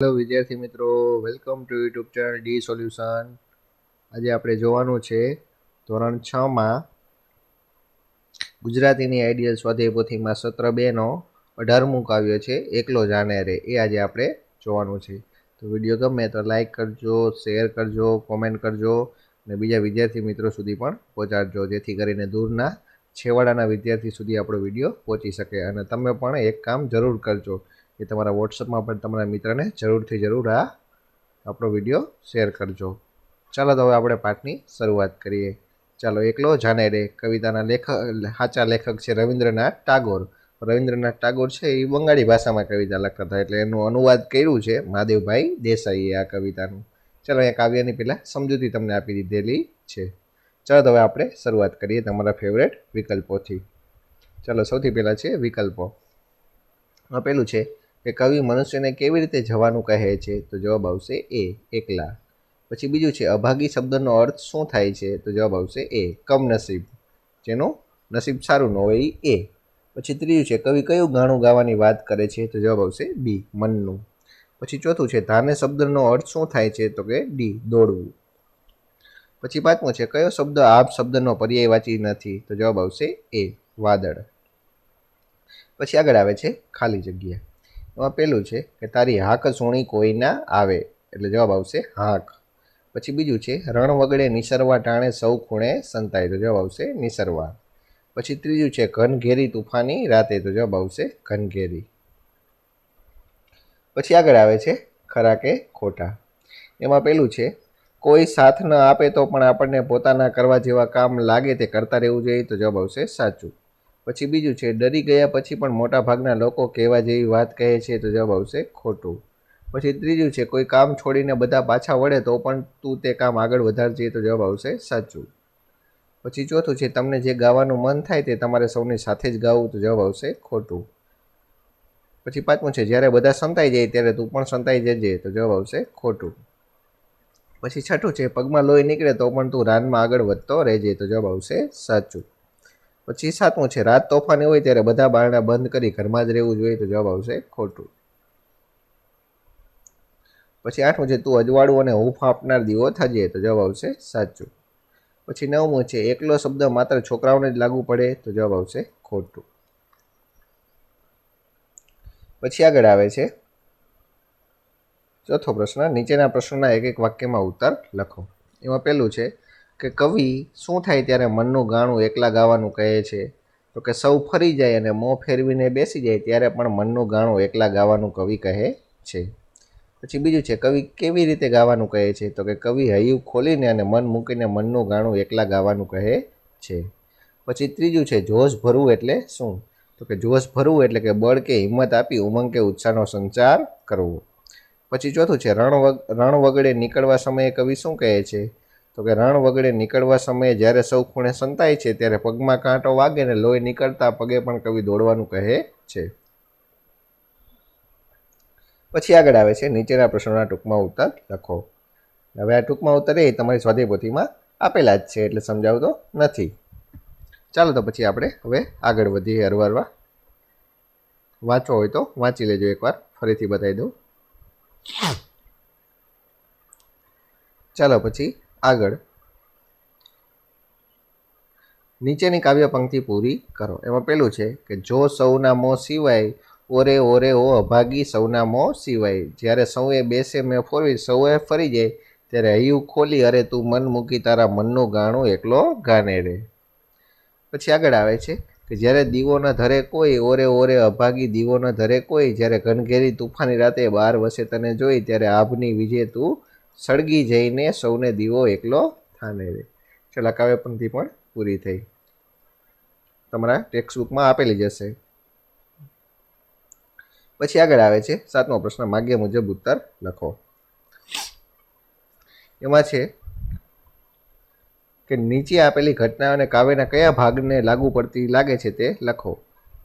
Hello વિદ્યાર્થી મિત્રો, welcome to YouTube channel D solution. આજે આપણે જોવાનું છે ધોરણ 6માં ગુજરાતીની આઈડિયલ સ્વાધ્યાય પોથીમાં સત્ર 2નો 18મું કાવ્ય છે એકલો જાણે રે. એ આજે આપણે જોવાનું છે. તો વિડીયો ગમે તો લાઈક કરજો, શેર કરજો, કોમેન્ટ કરજો અને બીજા વિદ્યાર્થી મિત્રો સુધી પણ પહોંચાડજો, જેથી કરીને દૂરના છેવાડાના વિદ્યાર્થી સુધી આપણો વિડીયો પહોંચી શકે. અને તમે પણ એક કામ જરૂર કરજો કે તમારા વોટ્સઅપમાં પણ તમારા મિત્રને જરૂર આ આપણો વિડીયો શેર કરજો. ચાલો તો હવે આપણે પાઠની શરૂઆત કરીએ. ચાલો, એકલો જાણે રે કવિતાના સાચા લેખક છે રવિન્દ્રનાથ ટાગોર. રવિન્દ્રનાથ ટાગોર છે એ બંગાળી ભાષામાં કવિતા લખતા હતા, એટલે એનું અનુવાદ કર્યું છે મહાદેવભાઈ દેસાઈએ આ કવિતાનું. ચાલો, અહીંયા કાવ્યની પહેલાં સમજૂતી તમને આપી દીધેલી છે. ચાલો તો હવે આપણે શરૂઆત કરીએ તમારા ફેવરેટ વિકલ્પોથી. ચાલો, સૌથી પહેલાં છે વિકલ્પો. પેલું છે કે કવિ મનુષ્યને કેવી રીતે જવાનું કહે છે? તો જવાબ આવશે એ, એકલા. પછી બીજું છે અભાગી શબ્દનો અર્થ શું થાય છે? તો જવાબ આવશે એ, કમનસીબ, જેનું નસીબ સારું ન હોય એ. પછી ત્રીજું છે કવિ કયું ગાણું ગાવાની વાત કરે છે? તો જવાબ આવશે બી, મનનું. પછી ચોથું છે ધાને શબ્દનો અર્થ શું થાય છે? તો કે ડી, દોડવું. પછી પાંચમું છે કયો શબ્દ આપ શબ્દનો પર્યાયવાચી નથી? તો જવાબ આવશે એ, વાદળ. પછી આગળ આવે છે ખાલી જગ્યા. એમાં પેલું છે કે તારી હાક સુણી કોઈ ના આવે, એટલે જવાબ આવશે હાક. પછી બીજું છે રણ વગડે નિસરવા ટાણે સૌ ખૂણે સંતાય, તો જવાબ આવશે નિસરવા. પછી ત્રીજું છે ઘનઘેરી તુફાની રાતે, તો જવાબ આવશે ઘનઘેરી. પછી આગળ આવે છે ખરા કે ખોટા. એમાં પેલું છે કોઈ સાથ ન આપે તો પણ આપણને પોતાના કરવા જેવા કામ લાગે તે કરતા રહેવું જોઈએ, તો જવાબ આવશે સાચું. પછી બીજું છે ડરી ગયા પછી પણ મોટા ભાગના લોકો કહેવા જેવી વાત કહે છે, તો જવાબ આવશે ખોટું. પછી ત્રીજું છે કોઈ કામ છોડીને બધા પાછા વળે તો પણ તું તે કામ આગળ વધારજે, તો જવાબ આવશે સાચું. પછી ચોથું છે તમને જે ગાવાનું મન થાય તે તમારે સૌની સાથે જ ગાવું, તો જવાબ આવશે ખોટું. પછી પાંચમું છે જ્યારે બધા સંતાઈ જાય ત્યારે તું પણ સંતાઈ જજે, તો જવાબ આવશે ખોટું. પછી છઠ્ઠું છે પગમાં લોહી નીકળે તો પણ તું રાનમાં આગળ વધતો રહેજે, તો જવાબ આવશે સાચું. પછી સાતમું છે રાત તોફાની હોય ત્યારે બધા બારણા બંધ કરી ઘરમાં જ રહેવું જોઈએ, તો જવાબ આવશે ખોટું. પછી આઠમું છે તું અજવાળું અને હૂંફ આપનાર દીવો થજે, તો જવાબ આવશે સાચું. પછી નવમું છે એકલો શબ્દ માત્ર છોકરાઓને જ લાગુ પડે, તો જવાબ આવશે ખોટું. પછી આગળ આવે છે ચોથો પ્રશ્ન, નીચેના પ્રશ્નોના એક એક વાક્યમાં ઉત્તર લખો. એમાં પહેલું છે કે કવિ શું થાય ત્યારે મનનું ગાણું એકલા ગાવાનું કહે છે? તો કે સૌ ફરી જાય અને મોં ફેરવીને બેસી જાય ત્યારે પણ મનનું ગાણું એકલા ગાવાનું કવિ કહે છે. પછી બીજું છે કવિ કેવી રીતે ગાવાનું કહે છે? તો કે કવિ હૈયું ખોલીને અને મન મૂકીને મનનું ગાણું એકલા ગાવાનું કહે છે. પછી ત્રીજું છે જોશ ભરવું એટલે શું? તો કે જોશ ભરવું એટલે કે બળ કે હિંમત આપી ઉમંગ કે ઉત્સાહનો સંચાર કરવો. પછી ચોથું છે રણ વગડે નીકળવા સમયે કવિ શું કહે છે? તો કે રણ વગડે નીકળવા સમયે જ્યારે સૌ ખૂણે સંતાય છે ત્યારે પગમાં કાંટો વાગે ને લોહી નીકળતા પગે પણ કવિ દોડવાનું કહે છે. પછી આગળ આવે છે નીચેના પ્રશ્નોના ટૂંકમાં ઉત્તર લખો. હવે આ ટૂંકમાં ઉત્તર એ તમારી સ્વાધ્યાય પોથીમાં આપેલા જ છે, એટલે સમજાવતો નથી. ચાલો તો પછી આપણે હવે આગળ વધીએ હરવા. વાંચવો હોય તો વાંચી લેજો, એકવાર ફરીથી બતાવી દઉં. ચાલો પછી આગળ નીચેની કાવ્ય પંક્તિ પૂરી કરો. એમાં પેલું છે કે જો સૌના મોં સિવાય ઓરે ઓરે ઓ અભાગી સૌના મોં સિવાય, જ્યારે સૌએ બેસે મેં ફોરવી સૌએ ફરી જાય ત્યારે હૈયું ખોલી અરે તું મન મૂકી તારા મનનું ગાણું એકલો ગાને રે. પછી આગળ આવે છે કે જ્યારે દીવો ન ધરે કોઈ ઓરે ઓરે અભાગી દીવો ન ધરે કોઈ, જ્યારે ઘનઘેરી તુફાની રાતે બાર વસે તને જોઈ ત્યારે આભની વિજે તું સળગી જઈને સૌને દીવો એકલો થાને રે. છેલ્લા કાવ્ય પંક્તિ પણ પૂરી થઈ, તમારા ટેક્સ્ટબુકમાં આપેલી જશે. પછી આગળ આવે છે સાતમો પ્રશ્ન, માગ્ય મુજબ ઉત્તર લખો. એમાં છે કે નીચે આપેલી ઘટનાઓને કાવ્યના કયા ભાગને લાગુ પડતી લાગે છે તે લખો.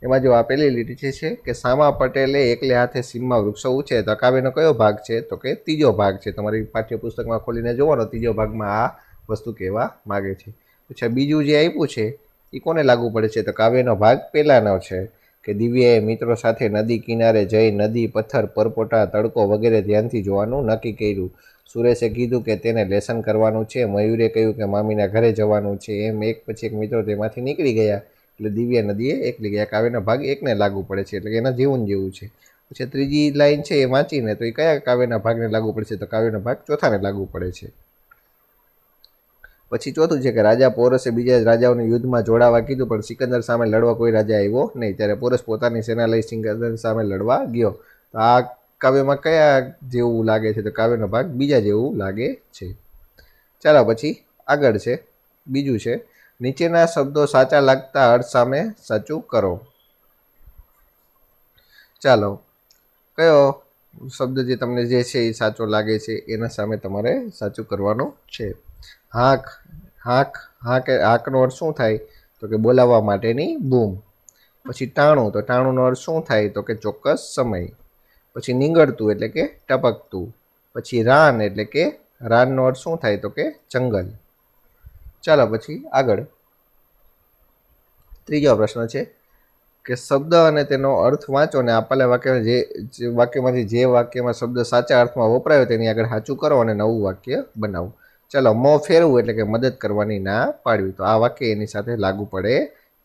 એમાં જો આપેલી લીટી છે કે સામા પટેલે એકલે હાથે સીમમાં વૃક્ષો ઉછેર, તો કાવ્યનો કયો ભાગ છે? તો કે ત્રીજો ભાગ છે. તમારી પાઠ્યપુસ્તકમાં ખોલીને જોવાનો ત્રીજો ભાગમાં આ વસ્તુ કહેવા માગે છે. પછી બીજું જે આપ્યું છે એ કોને લાગુ પડે છે? તો કાવ્યનો ભાગ પહેલાનો છે. કે દિવ્યાએ મિત્રો સાથે નદી કિનારે જઈ નદી, પથ્થર, પરપોટા, તડકો વગેરે ધ્યાનથી જોવાનું નક્કી કર્યું. સુરેશે કીધું કે તેને લેસન કરવાનું છે. મયુરે કહ્યું કે મામીના ઘરે જવાનું છે. એમ એક પછી એક મિત્રો તેમાંથી નીકળી ગયા. એટલે દિવ્યા નદીએ એકલી ગયા. કાવ્યના ભાગ એકને લાગુ પડે છે, એટલે કે એના જેવું જેવું છે. પછી ત્રીજી લાઈન છે એ વાંચીને તો એ કયા કાવ્યના ભાગને લાગુ પડે છે? તો કાવ્યના ભાગ ચોથાને લાગુ પડે છે. પછી ચોથું છે કે રાજા પોરસે બીજા રાજાઓને યુદ્ધમાં જોડાવા કીધું, પણ સિકંદર સામે લડવા કોઈ રાજા આવ્યો નહીં. ત્યારે પોરસ પોતાની સેના લઈ સિકંદર સામે લડવા ગયો. તો આ કાવ્યમાં કયા જેવું લાગે છે? તો કાવ્યનો ભાગ બીજા જેવું લાગે છે. ચાલો પછી આગળ છે, બીજું છે, નીચેના શબ્દો સાચા લાગતા અર્થ સામે સાચું કરો. ચાલો, કયો શબ્દ જે તમને જે છે એ સાચો લાગે છે એના સામે તમારે સાચું કરવાનું છે. હાંક, હાંકનો અર્થ શું થાય? તો કે બોલાવવા માટેની બૂમ. પછી ટાણું, તો ટાણુંનો અર્થ શું થાય? તો કે ચોક્કસ સમય. પછી નીંગળતું એટલે કે ટપકતું. પછી રાન એટલે કે રાનનો અર્થ શું થાય? તો કે જંગલ. ચાલો પછી આગળ ત્રીજો પ્રશ્ન છે કે શબ્દ અને તેનો અર્થ વાંચો અને આપેલા વાક્યમાંથી જે વાક્યમાં શબ્દ સાચા અર્થમાં વપરાયો તેની આગળ સાચું કરો અને નવું વાક્ય બનાવો. ચાલો, મોં ફેરવું એટલે કે મદદ કરવાની ના પાડવી. તો આ વાક્ય એની સાથે લાગુ પડે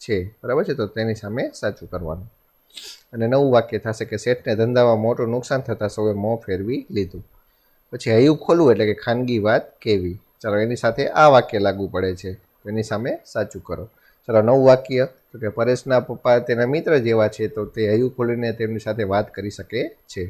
છે, બરાબર છે, તો તેની સામે સાચું કરવાનું. અને નવું વાક્ય થશે કે શેઠને ધંધામાં મોટું નુકસાન થતાં સૌએ મોં ફેરવી લીધું. પછી હૈયું ખોલવું એટલે કે ખાનગી વાત કહેવી. ચાલો, એની સાથે આ વાક્ય લાગુ પડે છે, એની સામે સાચું કરો. ચાલો, નવું વાક્ય તો કે પરેશના પપ્પા તેના મિત્ર જેવા છે, તો તે હૈયું ખોલીને તેમની સાથે વાત કરી શકે છે.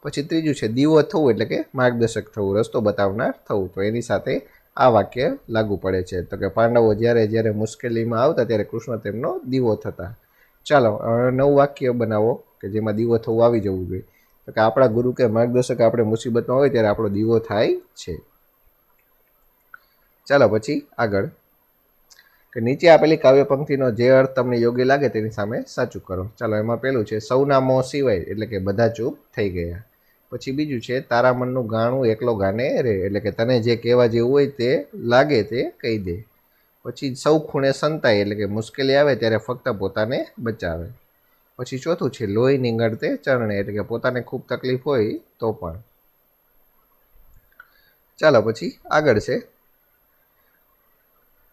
પછી ત્રીજું છે દીવો થવું એટલે કે માર્ગદર્શક થવું, રસ્તો બતાવનાર થવું. તો એની સાથે આ વાક્ય લાગુ પડે છે. તો કે પાંડવો જ્યારે મુશ્કેલીમાં આવતા ત્યારે કૃષ્ણ તેમનો દીવો થતા. ચાલો, નવું વાક્ય બનાવો કે જેમાં દીવો થવું આવી જવું જોઈએ. તો કે આપણા ગુરુ કે માર્ગદર્શક આપણે મુસીબતમાં હોય ત્યારે આપણો દીવો થાય છે. ચાલો પછી આગળ કે નીચે આપેલી કાવ્ય પંક્તિનો જે અર્થ તમને યોગ્ય લાગે તેની સામે સાચું કરો. ચાલો, એમાં પહેલું છે સૌના મોં સિવાય એટલે કે બધા ચૂપ થઈ ગયા. પછી બીજું છે તારા મનનું ગાણું એકલો ગાને રે એટલે કે તને જે કહેવા જેવું હોય તે લાગે તે કહી દે. પછી સૌ ખૂણે સંતાય એટલે કે મુશ્કેલી આવે ત્યારે ફક્ત પોતાને બચાવે. પછી ચોથું છે લોહી નીંગળતે ચરણે એટલે કે પોતાને ખૂબ તકલીફ હોય તો પણ. ચાલો પછી આગળ છે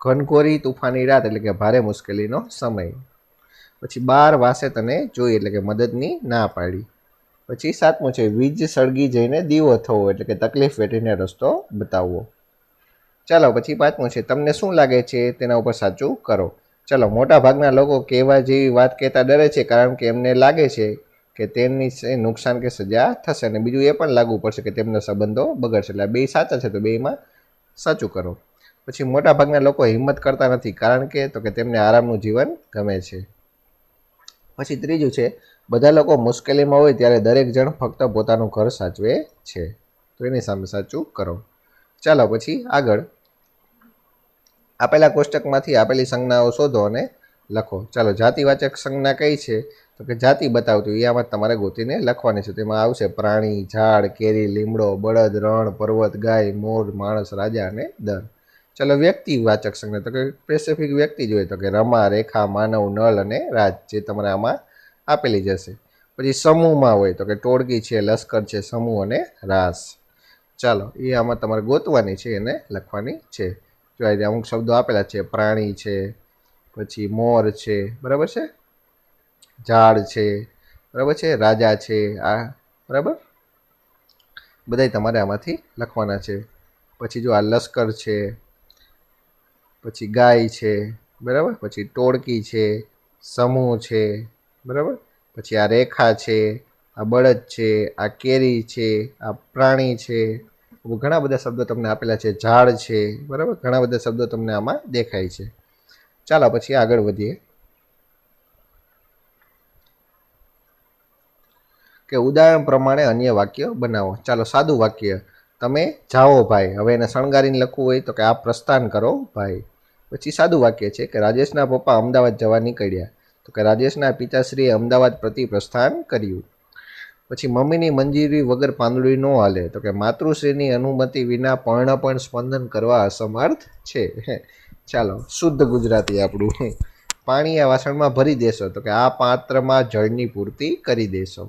ઘનઘોરી તુફાની રાત એટલે કે ભારે મુશ્કેલીનો સમય. પછી 12 વાસે તને જોઈ એટલે કે મદદની ના પાડી. પછી સાતમું છે વીજ સળગી જઈને દીવો થવો એટલે કે તકલીફ વેઠીને રસ્તો બતાવવો. ચાલો પછી પાંચમું છે તમને શું લાગે છે તેના ઉપર સાચું કરો. ચાલો, મોટા ભાગના લોકો કહેવા જેવી વાત કહેતા ડરે છે કારણ કે એમને લાગે છે કે તેમની નુકસાન કે સજા થશે. અને બીજું એ પણ લાગુ પડશે કે તેમના સંબંધો બગડશે. એટલે બે સાચા છે, તો બેમાં સાચું કરો. પછી મોટા ભાગના લોકો હિંમત કરતા નથી કારણ કે તો કે તેમને આરામનું જીવન ગમે છે. પછી ત્રીજું છે બધા લોકો મુશ્કેલીમાં હોય ત્યારે દરેક જણ ફક્ત પોતાનું ઘર સાચવે છે. તો એની સામે સાચું કરો. ચાલો પછી આગળ આપેલા કોષ્ટકમાંથી આપેલી સંજ્ઞાઓ શોધો અને લખો. ચાલો, જાતિવાચક સંજ્ઞા કઈ છે? તો કે જાતિ બતાવતું એ આમાં તમારે ગોતીને લખવાની છે. તેમાં આવશે પ્રાણી, ઝાડ, કેરી, લીમડો, બળદ, રણ, પર્વત, ગાય, મોર, માણસ, રાજા અને દર. ચાલો, વ્યક્તિવાચક સંજ્ઞા તો કે સ્પેસિફિક વ્યક્તિ જોઈએ તો કે રમા, રેખા, માનવ, નળ અને રાજ, જે તમારે આમાં આપેલી જશે. પછી સમૂહમાં હોય તો કે ટોળકી છે, લશ્કર છે, સમૂહ અને રાસ. ચાલો, એ આમાં તમારે ગોતવાની છે એને લખવાની છે. જો અમુક શબ્દો આપેલા છે, પ્રાણી છે, પછી મોર છે, બરાબર છે, ઝાડ છે, બરાબર છે, રાજા છે, આ બરાબર બધાય તમારે આમાંથી લખવાના છે. પછી જો આ લશ્કર છે, પછી ગાય છે, બરાબર, પછી ટોળકી છે, સમૂહ છે, બરાબર, પછી આ રેખા છે, આ બળદ છે, આ કેરી છે, આ પ્રાણી છે, ઘણા બધા શબ્દો તમને આપેલા છે, ઝાડ છે, બરાબર, ઘણા બધા શબ્દો તમને આમાં દેખાય છે. ચાલો પછી આગળ વધીએ કે ઉદાહરણ પ્રમાણે અન્ય વાક્ય બનાવો. ચાલો, સાદું વાક્ય તમે જાઓ ભાઈ. હવે એને શણગારીને લખવું હોય તો કે આ પ્રસ્થાન કરો ભાઈ. પછી સાદું વાક્ય છે કે રાજેશના પપ્પા અમદાવાદ જવા નીકળ્યા તો કે રાજેશના પિતાશ્રીએ અમદાવાદ પ્રતિ પ્રસ્થાન કર્યું. પછી મમ્મીની મંજૂરી વગર પાંદડી ન હાલે તો કે માતૃશ્રીની અનુમતિ વિના પર્ણ પણ સ્પંદન કરવા અસમર્થ છે. ચાલો, શુદ્ધ ગુજરાતી આપણું પાણી આ વાસણમાં ભરી દેશો તો કે આ પાત્રમાં જળની પૂર્તિ કરી દેશો.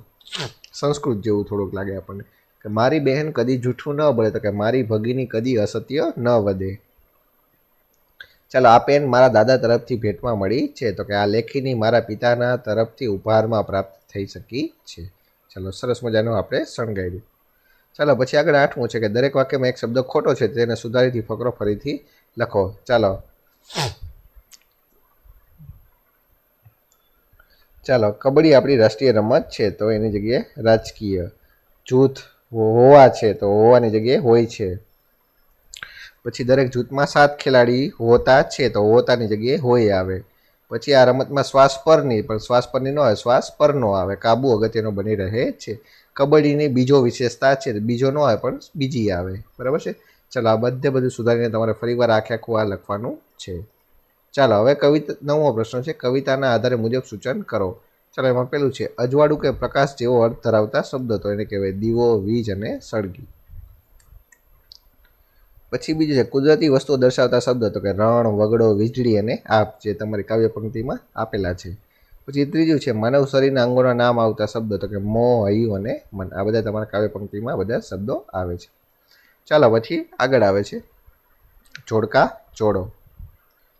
સંસ્કૃત જેવું થોડુંક લાગે આપણને કે મારી બહેન કદી જૂઠું ન બોલે તો કે મારી ભગીની કદી અસત્ય ન વધે. ચાલો આ પેન મારા દાદા તરફથી ભેટમાં મળી છે તો કે આ લેખીની મારા પિતાના તરફથી ઉપહારમાં પ્રાપ્ત થઈ શકી છે. ચાલો સરસ મજાનું આપણે શણગાર્યું. ચાલો પછી આગળ 8મું છે કે દરેક વાક્યમાં એક શબ્દ ખોટો છે તેને સુધારીથી ફકરો ફરીથી લખો. ચાલો કબડ્ડી આપણી રાષ્ટ્રીય રમત છે તો એની જગ્યાએ રાજકીય. જૂથ હોવા છે તો હોવાની જગ્યાએ હોય છે. પછી દરેક જૂથમાં 7 ખેલાડી હોતા છે તો હોતાની જગ્યાએ હોય આવે. પછી આ રમતમાં શ્વાસ પરની પણ શ્વાસ પરની ન આવે, શ્વાસ પરનો આવે. કાબુ અગત્યનો બની રહે છે. કબડ્ડીની બીજો વિશેષતા છે, બીજો ન આવે પણ બીજી આવે. બરાબર છે. ચાલો આ બધું સુધારીને તમારે ફરીવાર આખું આ લખવાનું છે. ચાલો હવે કવિતા 9મો પ્રશ્ન છે કવિતાના આધારે મુજબ સૂચન કરો. ચાલો એમાં પેલું છે અજવાળું કે પ્રકાશ જેવો અર્થ ધરાવતા શબ્દ તો એને કહેવાય દીવો, વીજ અને સળગી. પછી બીજું છે કુદરતી વસ્તુઓ દર્શાવતા શબ્દ તો કે રણ, વગડો, વીજળી અને આપ જે તમારી કાવ્ય પંક્તિમાં આપેલા છે. પછી ત્રીજું છે માનવ શરીરના અંગોના નામ આવતા શબ્દ તો કે મોં, હૈયું અને મન. આ બધા તમારા કાવ્ય પંક્તિમાં બધા શબ્દો આવે છે. ચાલો પછી આગળ આવે છે જોડકા જોડો.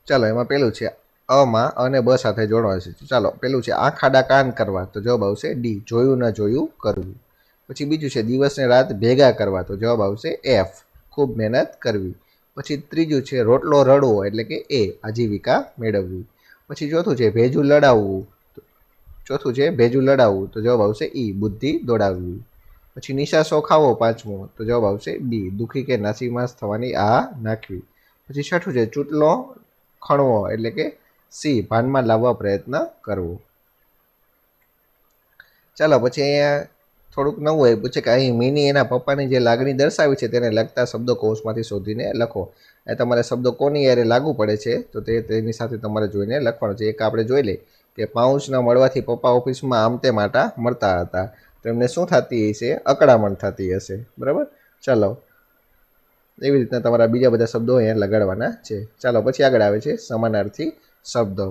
ચાલો એમાં પેલું છે અમાં અને બ સાથે જોડવા છે. ચાલો પેલું છે આંખ આડા કાન કરવા તો જવાબ આવશે ડી, જોયું ન જોયું કરવું. પછી બીજું છે દિવસ ને રાત ભેગા કરવા તો જવાબ આવશે એફ, ખૂબ મહેનત કરવી. પછી ત્રીજું છે રોટલો રડવો એટલે કે એ, આજીવિકા મેળવવી. પછી ચોથું છે ભેજું લડાવવું તો જવાબ આવશે ઈ, બુદ્ધિ દોડાવવી. પછી નિશાસો ખાવો 5મો તો જવાબ આવશે બી, દુઃખી કે નાસીમાસ થવાની આ નાખવી. પછી છઠ્ઠું છે ચૂંટલો ખણવો એટલે કે સી, ભાનમાં લાવવા પ્રયત્ન કરવો. ચાલો પછી અહીંયા થોડુંક નવું એ પૂછે કે અહીં મિની એના પપ્પાની જે લાગણી દર્શાવી છે તેને લગતા શબ્દો કૌંસમાંથી શોધીને લખો. એ તમારે શબ્દો કોની યારે લાગુ પડે છે તો તેની સાથે તમારે જોઈને લખવાનું છે. એક આપણે જોઈ લઈએ કે પાઉચ ન મળવાથી પપ્પા ઓફિસમાં આમ તેમ આટા મળતા હતા તો એમને શું થતી હશે? અકળામણ થતી હશે. બરાબર. ચાલો એવી રીતના તમારા બીજા બધા શબ્દો અહીંયા લગાડવાના છે. ચાલો પછી આગળ આવે છે સમાનાર્થી શબ્દો.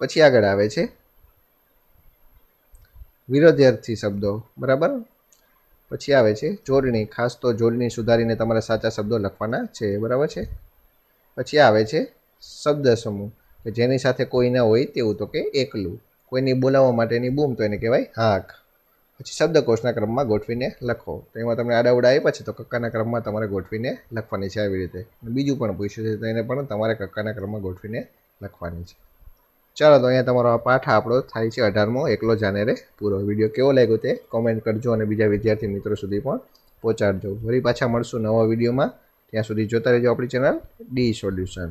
પછી આગળ આવે છે વિરોધાર્થી શબ્દો. બરાબર. પછી આવે છે જોડણી. ખાસ તો જોડણી સુધારીને તમારે સાચા શબ્દો લખવાના છે. બરાબર છે. પછી આવે છે શબ્દ સમૂહ કે જેની સાથે કોઈ ના હોય તેવું તો કે એકલું. કોઈની બોલાવવા માટેની બૂમ તો એને કહેવાય હાક. પછી શબ્દકોશના ક્રમમાં ગોઠવીને લખો. તો એમાં તમને આડાવડા આપ્યા છે તો કક્કાના ક્રમમાં તમારે ગોઠવીને લખવાની છે આવી રીતે. બીજું પણ પૂછ્યું છે તો એને પણ તમારે કક્કાના ક્રમમાં ગોઠવીને લખવાની છે. ચાલો તો અહીંયા તમારો આ પાઠ આપણો થાય છે 18મો એકલો જાનેરે પૂરો. વિડીયો કેવો લાગ્યો તે કોમેન્ટ કરજો અને બીજા વિદ્યાર્થી મિત્રો સુધી પણ પહોંચાડજો. વળી પાછા મળશું નવા વિડીયોમાં. ત્યાં સુધી જોતા રહેજો આપણી ચેનલ ડી સોલ્યુશન.